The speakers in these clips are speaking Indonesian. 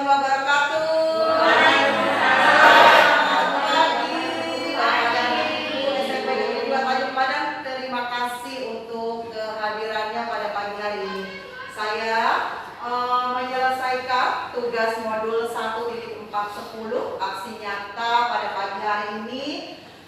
warahmatullahi wabarakatuh. Terima kasih untuk kehadirannya pada pagi hari ini. Saya menyelesaikan tugas modul 1.410 aksi nyata pada pagi hari ini,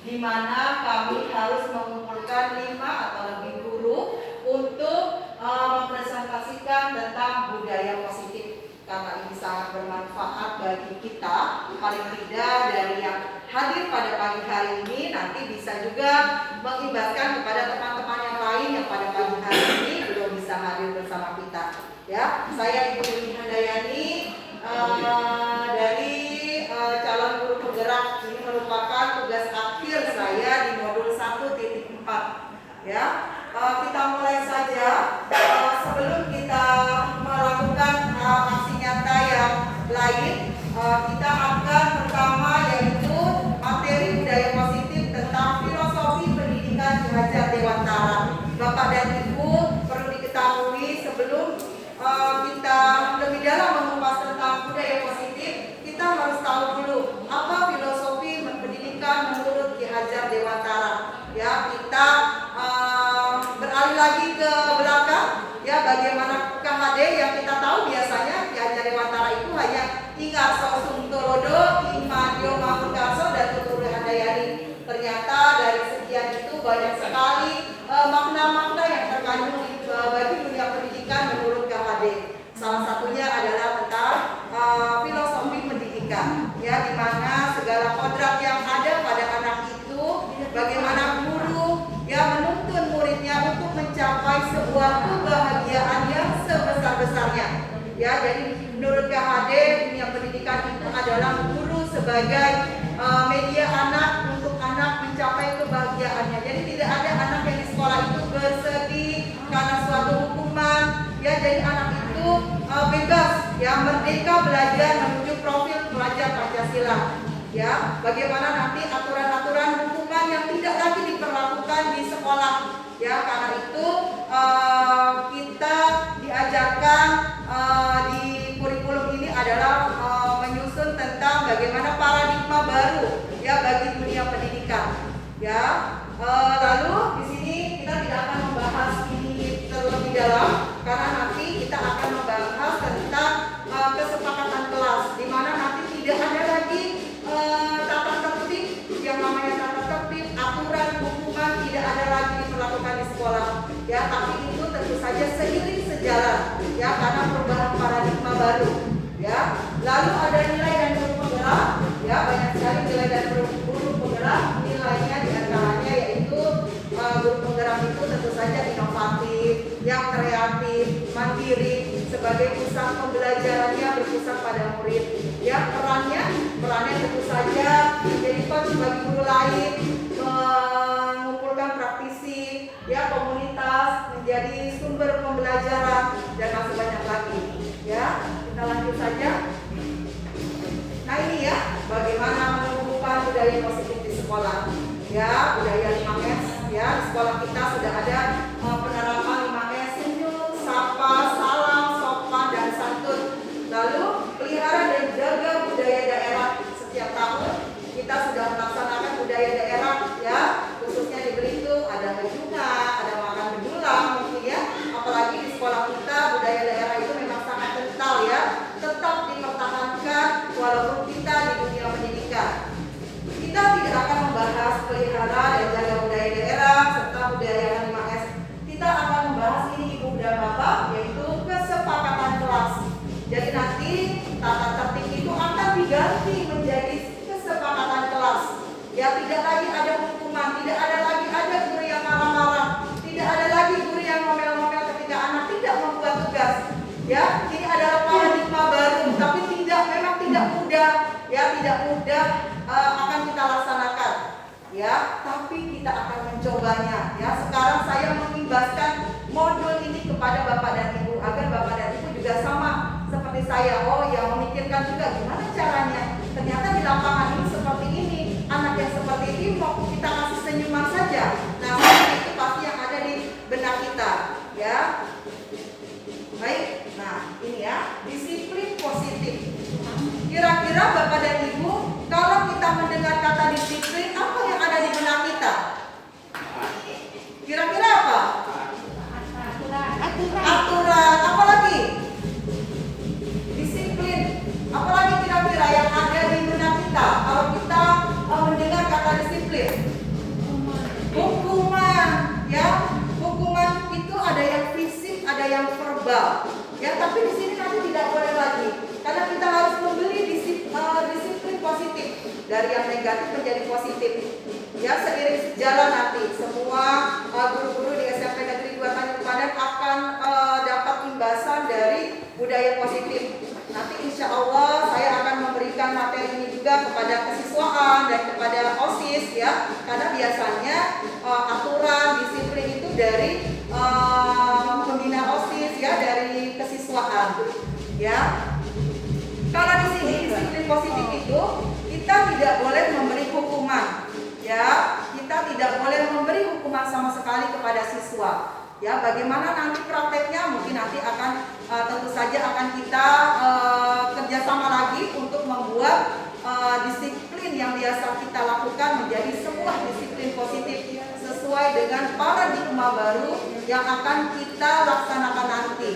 di mana kami harus mengumpulkan 5 atau lebih guru untuk mempresentasikan tentang budaya positif. Karena ini sangat bermanfaat bagi kita, paling tidak dari yang hadir pada pagi hari ini nanti bisa juga mengimbaskan kepada teman-teman yang lain yang pada pagi hari ini belum bisa hadir bersama kita. Ya, saya Ibu Lili Handayani dari calon guru penggerak. Ini merupakan tugas akhir saya di modul 1.4. Ya, kita mulai saja. Sebelum kita melakukan aksi nyata yang lain, kita akan pertama yaitu materi budaya positif tentang filosofi pendidikan Ki Hajar Dewantara. Bapak dan Ibu perlu diketahui sebelum kita lebih dalam mengupas tentang budaya positif, kita harus tahu dulu apa filosofi pendidikan menurut Ki Hajar Dewantara. Ya, kita beralih lagi ke belakang. Ya, bagaimana KHD yang kita tahu biasanya Ki Hajar Dewantara itu hanya Ingat Sosungtolodo, Imadio Mangunkarso, dan Tutur Handayani. Ternyata dari sekian itu banyak sekali makna-makna yang terkandung bagi dunia pendidikan menurut KHD. Salah satunya adalah tentang filosofi pendidikan, ya, di mana segala kodrat yang ada pada anak itu, bagaimana guru ya menuntun muridnya untuk mencapai sebuah kebahagiaan yang sebesar-besarnya. Ya, jadi menurut KHD dunia pendidikan itu adalah guru sebagai media anak untuk anak mencapai kebahagiaannya. Jadi tidak ada anak yang di sekolah itu bersedih karena suatu hukuman. Ya, jadi anak itu bebas, ya, merdeka belajar menuju profil pelajar Pancasila. Ya, bagaimana nanti aturan-aturan hukuman yang tidak lagi diperlakukan di sekolah. Ya, karena itu kita diajarkan di kurikulum ini adalah menyusun tentang bagaimana paradigma baru ya bagi dunia pendidikan. Ya, lalu di sini kita tidak akan membahas ini terlebih dalam karena nanti kita akan membahas tentang kesepakatan kelas, di mana nanti tidak ada lagi tata tertib, yang namanya tata tertib, aturan, hukuman tidak ada lagi diperlakukan di sekolah. Ya, tapi itu tentu saja seiring sejalan ya karena perubahan paradigma baru. Ya, lalu ada nilai dan guru penggerak. Ya, banyak sekali nilai dan guru penggerak. Nilainya diantaranya yaitu guru penggerak itu tentu saja inovatif, yang kreatif, mandiri, sebagai pusat pembelajarannya berpusat pada murid. Ya, perannya tentu saja menjadi coach bagi guru lain, mengumpulkan praktisi, ya, komunitas, menjadi sumber pembelajaran dan masih banyak lagi. Ya, kita lanjut saja. Nah, ini ya, bagaimana menumbuhkan budaya positif di sekolah. Ya, budaya 5S. Ya, di sekolah kita sudah ada penerapan 5S: senyum, sapa, salam, sopan, dan santun. Lalu pelihara dan jaga budaya daerah. Setiap tahun kita sudah melaksanakan budaya daerah, ya, khususnya di Belitung ada bejungan, ada makan bedulang mungkin ya. Apalagi di sekolah kita budaya daerah itu memang sangat kental ya, tetap dipertahankan walaupun kita di dunia pendidikan. Kita tidak akan membahas pelihara dan jaga budaya daerah serta budaya 5S. Kita akan membahas ini Ibu dan Bapak, yaitu kesepakatan kelas. Jadi nanti tata tertib itu akan diganti menjadi kesepakatan kelas. Ya, tidak lagi ada hukuman, tidak ada lagi ada guru yang marah-marah, tidak ada lagi guru yang ngomel-ngomel ketika anak tidak membuat tugas. Ya, ini adalah paradigma baru, tapi memang tidak mudah. Ya, tidak mudah akan kita laksanakan. Ya, tapi kita akan mencobanya. Ya, sekarang saya mengimbaskan modul ini kepada Bapak dan Ibu agar Bapak dan Ibu juga sama seperti saya. Oh ya, memikirkan juga gimana caranya. Ternyata di lapangan ini seperti ini. Anak yang seperti ini mau kita kasih senyuman saja. Nah, itu pasti yang ada di benak kita. Ya, baik. Nah, ini ya, disiplin positif. disiplin, apa yang ada di benak kita? Kira-kira apa? Aturan. Apa lagi? Disiplin. Apa lagi kira-kira yang ada di benak kita kalau kita mendengar kata disiplin? Hukuman, ya. Hukuman itu ada yang fisik, ada yang verbal. Ya, tapi di sini nanti tidak boleh lagi. Karena kita harus membeli disiplin positif dari yang negatif menjadi positif. Ya, seiring sejalan nanti semua guru-guru di SMP Negeri 2 Tanjung Pandan akan dapat imbasan dari budaya positif. Nanti insya Allah saya akan memberikan materi ini juga kepada kesiswaan dan kepada OSIS, ya, karena biasanya aturan disiplin itu dari pembina OSIS, ya, dari kesiswaan, ya. Kalau di sini disiplin positif itu kita tidak boleh memberi hukuman. Ya, kita tidak boleh memberi hukuman sama sekali kepada siswa. Ya, bagaimana nanti prakteknya mungkin nanti akan tentu saja akan kita kerjasama lagi untuk membuat disiplin yang biasa kita lakukan menjadi sebuah disiplin positif sesuai dengan paradigma baru yang akan kita laksanakan nanti.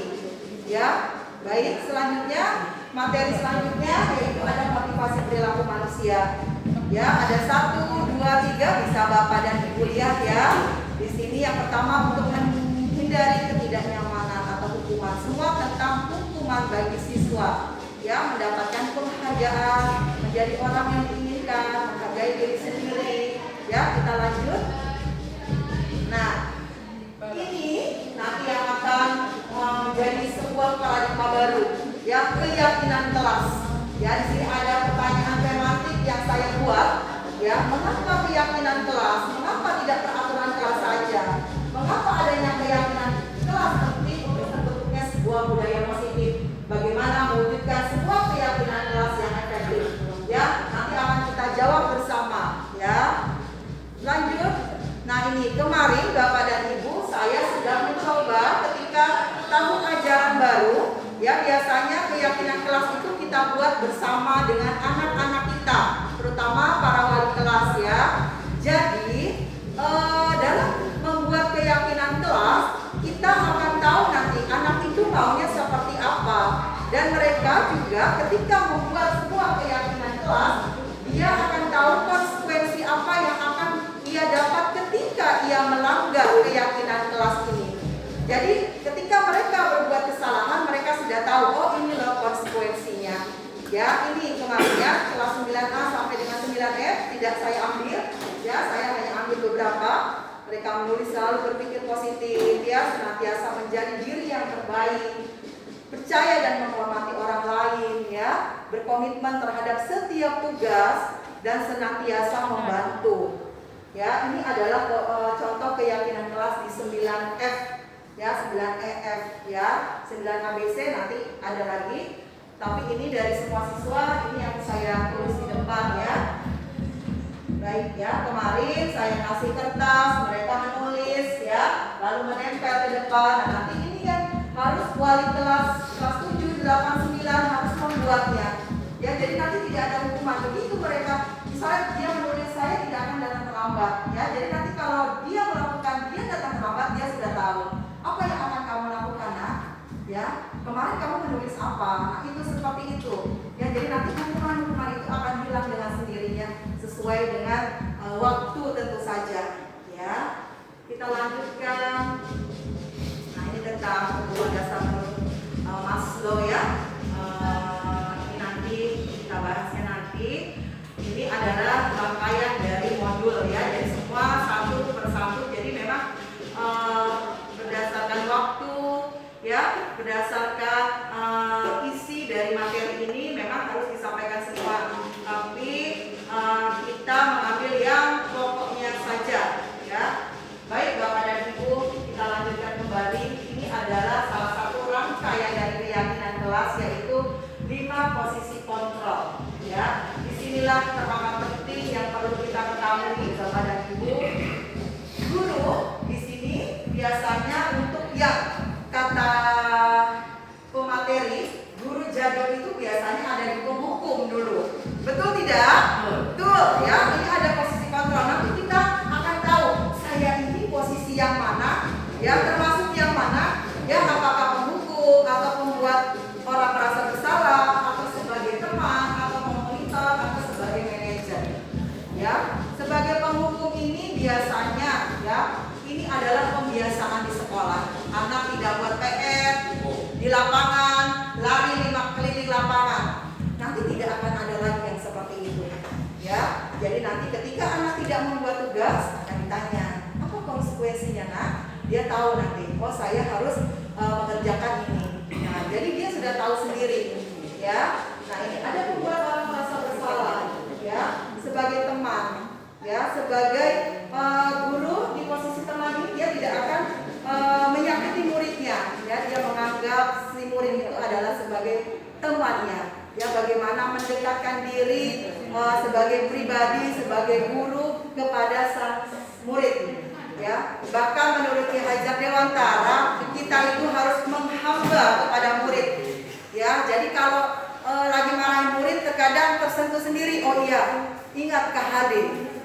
Ya, baik, selanjutnya materi selanjutnya yaitu ada motivasi perilaku manusia. Ya, ada 1, 2, 3 bisa Bapak dan Ibu lihat, ya. Di sini yang pertama untuk menghindari ketidaknyamanan atau hukuman. Semua tentang hukuman bagi siswa. Ya, mendapatkan penghargaan, menjadi orang yang diinginkan, menghargai diri sendiri. Ya, kita lanjut. Nah, ini nanti yang akan menjadi sebuah paradigma baru. Ya, keyakinan kelas. Ya, di sini ada pertanyaan tematik yang saya buat. Ya, mengapa keyakinan kelas? Mengapa tidak peraturan kelas saja? Mengapa adanya keyakinan kelas penting untuk terbentuknya sebuah budaya positif? Bagaimana mewujudkan sebuah keyakinan kelas yang efektif? Ya, nanti akan kita jawab bersama. Ya, lanjut. Nah, ini kemarin Bapak dan Ibu saya sudah mencoba ketika tahun ajaran baru. Ya, biasanya keyakinan kelas itu kita buat bersama dengan anak-anak kita, terutama para wali kelas, ya. Jadi dalam membuat keyakinan kelas kita akan tahu nanti anak itu maunya seperti apa, dan mereka juga ketika membuat sebuah keyakinan kelas dia akan tahu konsekuensi apa yang akan ia dapat ketika ia melanggar keyakinan kelas ini. Jadi ketika mereka berbuat kesalahan, mereka sudah tahu, oh ini loh konsekuensinya. Ya, ini kemarin ya, kelas 9A sampai dengan 9F tidak saya ambil. Ya, saya hanya ambil beberapa. Mereka menulis selalu berpikir positif, ya, senantiasa menjadi diri yang terbaik, percaya dan menghormati orang lain, ya, berkomitmen terhadap setiap tugas dan senantiasa membantu. Ya, ini adalah contoh keyakinan kelas di 9F. Ya, 9EF, ya, 9ABC nanti ada lagi. Tapi ini dari semua siswa, ini yang saya tulis di depan, ya. Baik, ya, kemarin saya kasih kertas, mereka menulis, ya, lalu menempel ke depan. Nah, nanti ini kan harus wali kelas 7, 8, 9 harus membuatnya. Ya, jadi nanti tidak ada hukuman. Begitu mereka, misalnya dia menulis saya tidak akan datang terlambat, ya. Jadi nanti kalau dia melakukan, dia datang terlambat, dia sudah tahu. Apa yang akan kamu lakukan, nak? Ya, kemarin kamu menulis apa? Nah, itu seperti itu. Ya, jadi nanti hukuman-hukuman itu akan hilang dengan sendirinya sesuai dengan waktu tentu saja. Ya, kita lanjutkan. Nah, ini tentang hubungan dasar menurut Maslow, ya. Ini nanti kita bahasnya nanti. Ini adalah rangkaian dari modul, ya. Jadi semua satu persatu. Jadi memang berdasarkan waktu, ya, berdasarkan isi dari materi ini memang harus disampaikan semua, tapi kita mengambil yang pokoknya saja, ya. Baik Bapak dan Ibu, kita lanjutkan kembali. Ini adalah salah satu rangkaian dari keyakinan kelas, yaitu 5 posisi kontrol, ya. Disinilah terangkat penting yang perlu kita ketahui Bapak dan Ibu. Guru di sini biasanya untuk yang kata pemateri, guru jadwal itu biasanya ada di hukum dulu. Betul tidak? Betul, ya. Ini ada nanti tidak akan ada lagi yang seperti itu. Ya, jadi nanti ketika anak tidak membuat tugas akan ditanya, apa konsekuensinya nak? Dia tahu nanti, oh saya harus mengerjakan ini. Nah, jadi dia sudah tahu sendiri. Ya, nah ini ada membuat orang merasa bersalah. Ya, sebagai teman, ya sebagai guru di posisi teman ini dia tidak akan menyakiti muridnya. Ya, dia menganggap si murid itu adalah sebagai temannya. Ya, bagaimana mendekatkan diri sebagai pribadi, sebagai guru kepada sang murid. Ya, bahkan menurut Ki Hajar Dewantara, kita itu harus menghamba kepada murid. Ya, jadi kalau lagi marahin murid terkadang tersentuh sendiri. Oh iya, ingat KHD.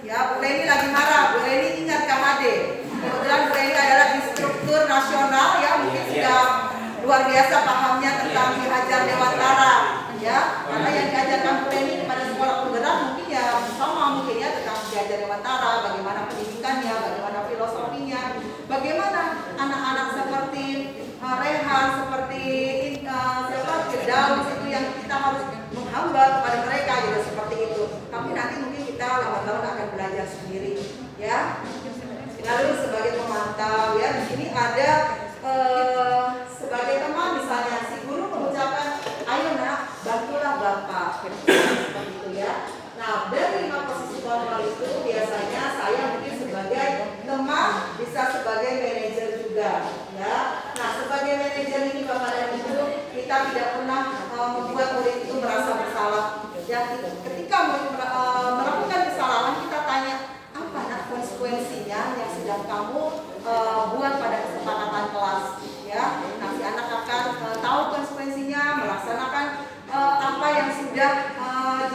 Ya, Bu Leni lagi marah, Bu Leni ingat KHD. Kebetulan Bu Leni adalah instruktur nasional, ya mungkin sudah luar biasa pahamnya tentang Ki Hajar Dewantara. Ya, karena yang diajarkan Bu Leni kepada sekolah penggerak mungkin ya sama mungkin ya tentang Ki Hajar Dewantara, bagaimana pendidikannya, bagaimana filosofinya, bagaimana anak-anak seperti Rehan, seperti Firdaus itu yang kita harus menghamba kepada mereka gitu, seperti itu. Tapi nanti mungkin kita lambat laun akan belajar sendiri, ya. Lalu sebagai pemantau, ya di sini ada sebagai teman misalnya si guru mengucapkan, ayo nak bantulah bapak, seperti itu ya. Nah, dari 5 posisi kontrol itu biasanya saya mungkin sebagai teman, bisa sebagai manajer juga, ya. Nah, sebagai manajer ini Bapak dan Ibu, kita tidak pernah membuat murid itu merasa bersalah. Ya, ketika murid melakukan kesalahan, kita tanya, apa nak konsekuensinya yang sedang kamu buat pada kesepakatan kelas, ya. Nah, si anak akan tahu konsekuensinya, melaksanakan apa yang sudah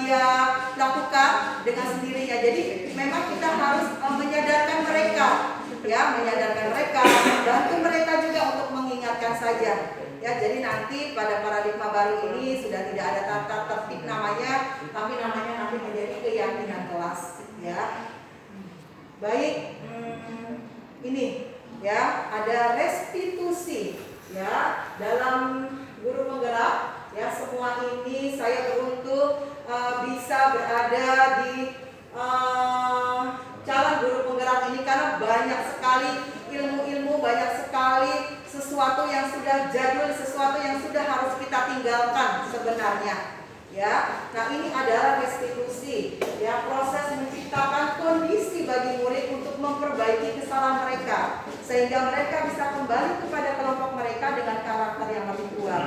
dia lakukan dengan sendirinya. Jadi memang kita harus menyadarkan mereka, ya, menyadarkan mereka, bantu mereka juga untuk mengingatkan saja. Ya, jadi nanti pada paradigma baru ini sudah tidak ada tata tertib namanya, tapi namanya nanti menjadi keyakinan kelas, ya. Baik, ini ya ada restitusi, ya, dalam guru penggerak. Ya, semua ini saya beruntung bisa berada di calon guru penggerak ini karena banyak sekali ilmu-ilmu, banyak sekali sesuatu yang sudah jadul, sesuatu yang sudah harus kita tinggalkan sebenarnya. Ya, nah ini adalah restitusi, ya, proses menciptakan kondisi bagi murid untuk memperbaiki kesalahan mereka sehingga mereka bisa kembali kepada kelompok mereka dengan karakter yang lebih kuat.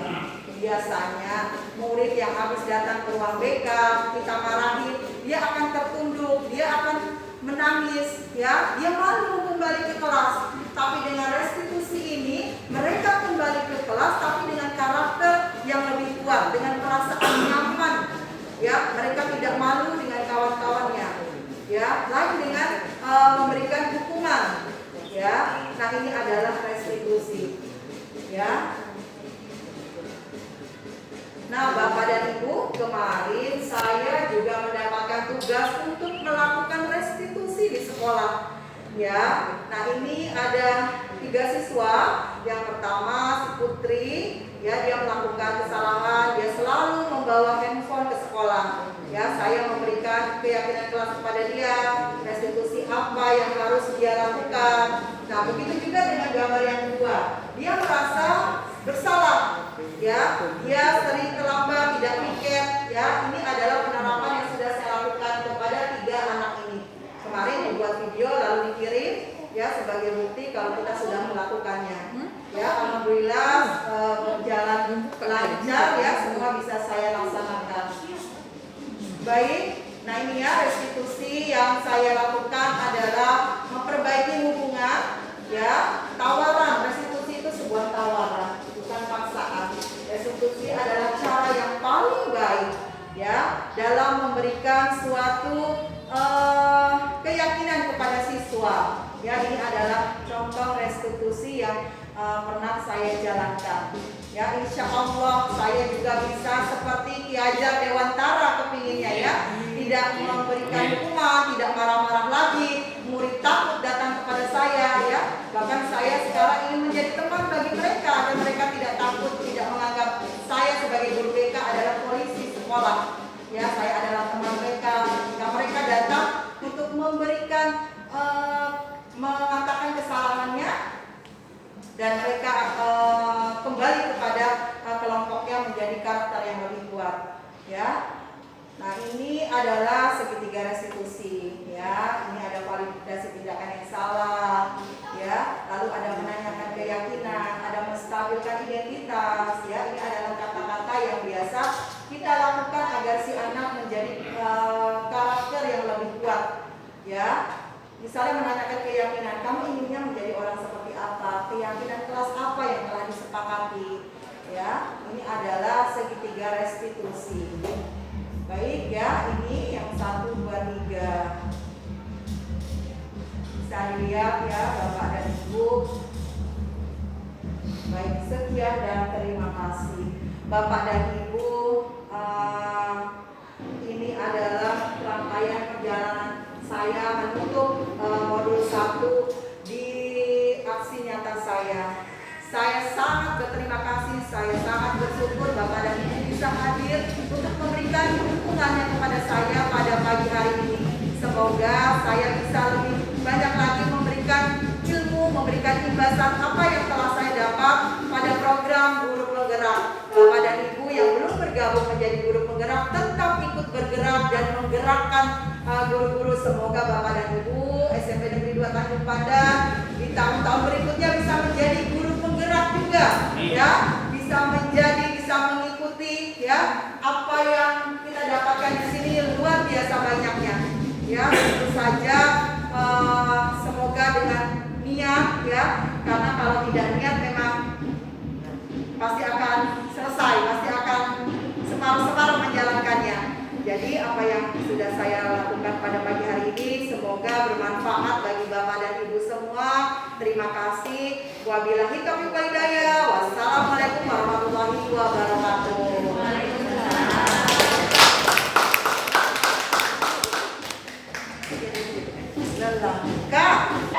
Biasanya murid yang habis datang ke ruang BK, kita marahin, dia akan tertunduk, dia akan menangis, ya, dia malu kembali ke kelas. Tapi dengan restitusi ini, mereka kembali ke kelas tapi dengan karakter yang lebih kuat, dengan perasaan nyaman, ya, mereka tidak malu dengan kawan-kawannya, ya, lain dengan memberikan hukuman, ya. Nah, ini adalah restitusi, ya. Nah, Bapak dan Ibu, kemarin saya juga mendapatkan tugas untuk melakukan restitusi di sekolah. Ya, nah ini ada 3 siswa. Yang pertama si Putri, ya, dia melakukan kesalahan, dia selalu membawa handphone ke sekolah. Ya, saya memberikan keyakinan kelas kepada dia, restitusi apa yang harus dia lakukan. Nah, begitu juga dengan gambar yang kedua. Dia merasa bersalah, ya, dia sering terlambat, tidak piket, ya. Ini adalah penerapan yang sudah saya lakukan kepada 3 anak ini. Kemarin membuat video lalu dikirim, ya, sebagai bukti kalau kita sudah melakukannya. Ya, alhamdulillah berjalan lancar, ya, semua bisa saya laksanakan. Baik, nah ini ya restitusi yang saya lakukan adalah memperbaiki hubungan, ya, tawaran. Restitusi itu sebuah tawaran, bukan paksaan. Restitusi adalah cara yang paling baik, ya, dalam memberikan suatu keyakinan kepada siswa. Ya, ini adalah contoh restitusi yang pernah saya jalankan. Ya, insya Allah saya juga bisa seperti Ki Hajar Dewantara kepinginnya, ya, tidak memberikan hukuman, tidak marah-marah lagi, murid takut datang kepada saya, ya. Bahkan saya sekarang ingin menjadi teman bagi mereka dan mereka tidak takut, tidak menganggap saya sebagai guru BK adalah polisi sekolah. memberikan mengatakan kesalahannya dan mereka kembali kepada kelompoknya menjadi karakter yang lebih kuat, ya. Nah, ini adalah segitiga restitusi, ya. Ini ada validasi tindakan yang salah, ya. Lalu ada menanyakan keyakinan, ada menstabilkan identitas, ya. Ini adalah kata-kata yang biasa kita lakukan agar si anak menjadi karakter yang lebih kuat, ya. Misalnya menanyakan keyakinan, kamu inginnya menjadi orang seperti apa? Keyakinan kelas apa yang telah disepakati? Ya, ini adalah segitiga restitusi. Baik ya, ini yang 1, 2, 3. Bisa dilihat ya Bapak dan Ibu. Baik, sekian dan terima kasih. Bapak dan Ibu, ini adalah rangkaian perjalanan saya menutup modul 1 di aksi nyata saya. Saya sangat berterima kasih, saya sangat bersyukur Bapak dan Ibu bisa hadir untuk memberikan dukungannya kepada saya pada pagi hari ini. Semoga saya bisa lebih banyak lagi memberikan ilmu, memberikan imbasan apa yang telah saya dapat pada program Guru Penggerak. Bapak dan Ibu yang belum bergabung menjadi guru penggerak tetap ikut bergerak dan menggerakkan guru-guru. Semoga Bapak dan Ibu SMP Negeri 2 Tanjung Pandan di tahun-tahun berikutnya bisa menjadi guru penggerak juga, ya, bisa mengikuti, ya, apa yang kita dapatkan di sini luar biasa banyaknya, ya. Tentu saja semoga dengan niat, ya, karena kalau tidak niat memang pasti akan selesai, pasti akan separuh-separuh menjalankannya. Jadi apa yang sudah saya lakukan pada pagi hari ini semoga bermanfaat bagi Bapak dan Ibu semua. Terima kasih. Wabillahi taufiq wal hidayah. Wassalamualaikum warahmatullahi wabarakatuh.